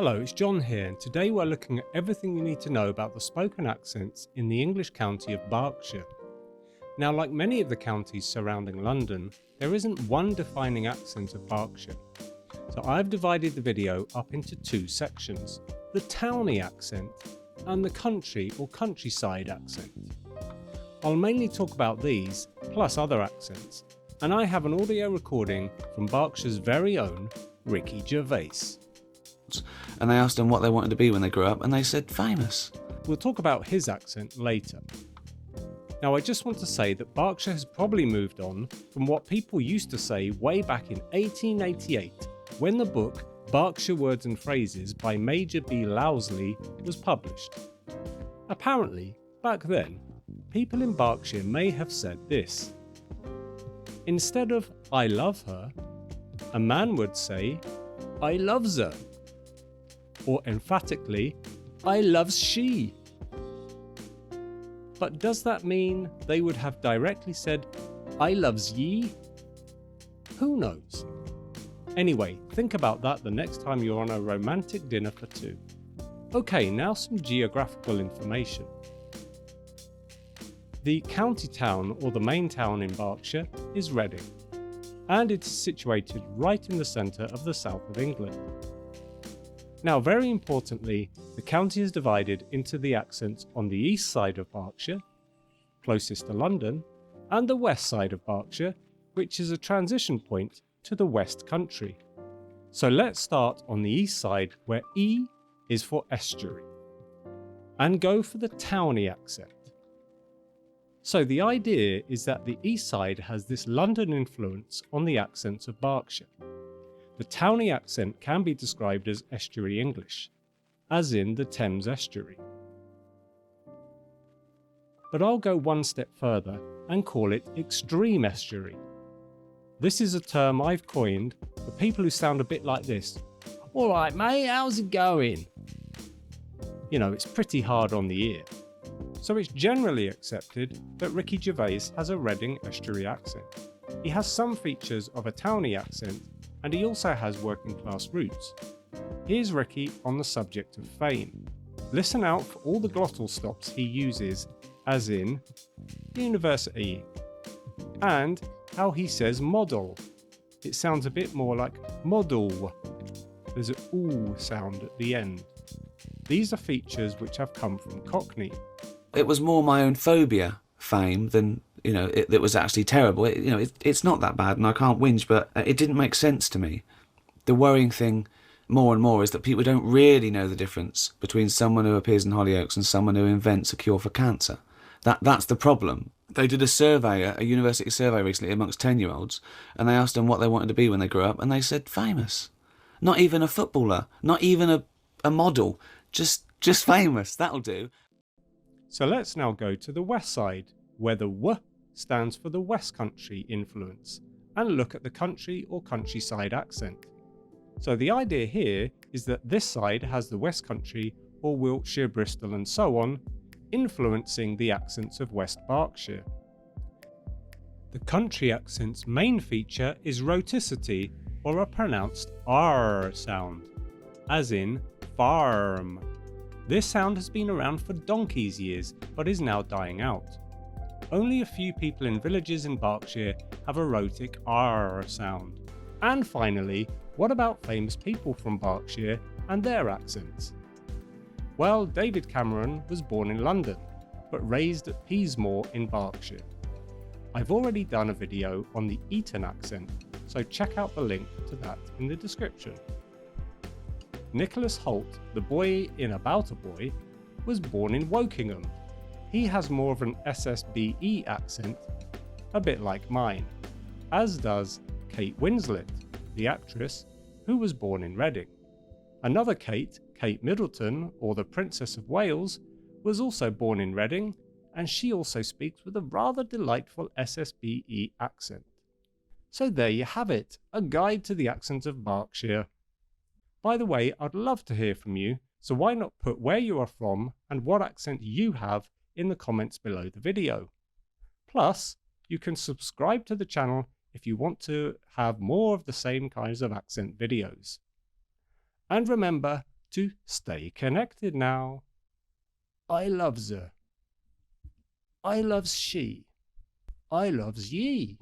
Hello, it's John here, and today we're looking at everything you need to know about the spoken accents in the English county of Berkshire. Now, like many of the counties surrounding London, there isn't one defining accent of Berkshire. So I've divided the video up into two sections, the towny accent and the country or countryside accent. I'll mainly talk about these, plus other accents, and I have an audio recording from Berkshire's very own Rick Gervais. And they asked them what they wanted to be when they grew up, and they said famous. We'll talk about his accent later. Now, I just want to say that Berkshire has probably moved on from what people used to say way back in 1888, when the book Berkshire Words and Phrases by Major B. Lowsley was published. Apparently, back then, people in Berkshire may have said this. Instead of "I love her," a man would say, "I loves her," or emphatically, "I loves she." But does that mean they would have directly said, "I loves ye"? Who knows? Anyway, think about that the next time you're on a romantic dinner for two. Okay, now some geographical information. The county town, or the main town in Berkshire, is Reading, and it is situated right in the centre of the south of England. Now, very importantly, the county is divided into the accents on the east side of Berkshire, closest to London, and the west side of Berkshire, which is a transition point to the West Country. So let's start on the east side, where E is for estuary, and go for the towny accent. So the idea is that the east side has this London influence on the accents of Berkshire. The towny accent can be described as estuary English, as in the Thames estuary. But I'll go one step further and call it extreme estuary. This is a term I've coined for people who sound a bit like this. "All right, mate, how's it going?" You know, it's pretty hard on the ear. So it's generally accepted that Ricky Gervais has a Reading estuary accent. He has some features of a towny accent, and he also has working class roots. Here's Ricky on the subject of fame. Listen out for all the glottal stops he uses, as in university, and how he says model. It sounds a bit more like model. There's an ooh sound at the end. These are features which have come from Cockney. It was more my own phobia, fame, than, it was actually terrible. It's not that bad, and I can't whinge, but it didn't make sense to me. The worrying thing more and more is that people don't really know the difference between someone who appears in Hollyoaks and someone who invents a cure for cancer. That's the problem. They did a university survey recently amongst 10-year-olds, and they asked them what they wanted to be when they grew up, and they said famous. Not even a footballer, not even a model, just famous. That'll do. So let's now go to the west side, where the W stands for the West Country influence, and look at the country or countryside accent. So the idea here is that this side has the West Country, or Wiltshire, Bristol and so on, influencing the accents of West Berkshire. The country accent's main feature is rhoticity, or a pronounced R sound, as in farm. This sound has been around for donkey's years, but is now dying out. Only a few people in villages in Berkshire have a rhotic R sound. And finally, what about famous people from Berkshire and their accents? Well, David Cameron was born in London, but raised at Peasmore in Berkshire. I've already done a video on the Eton accent, so check out the link to that in the description. Nicholas Hoult, the boy in About a Boy, was born in Wokingham. He has more of an SSBE accent, a bit like mine, as does Kate Winslet, the actress, who was born in Reading. Another Kate, Kate Middleton, or the Princess of Wales, was also born in Reading, and she also speaks with a rather delightful SSBE accent. So there you have it, a guide to the accent of Berkshire. By the way, I'd love to hear from you, so why not put where you are from and what accent you have in the comments below the video. Plus, you can subscribe to the channel if you want to have more of the same kinds of accent videos. And remember to stay connected now. I loves her. I loves she. I loves ye.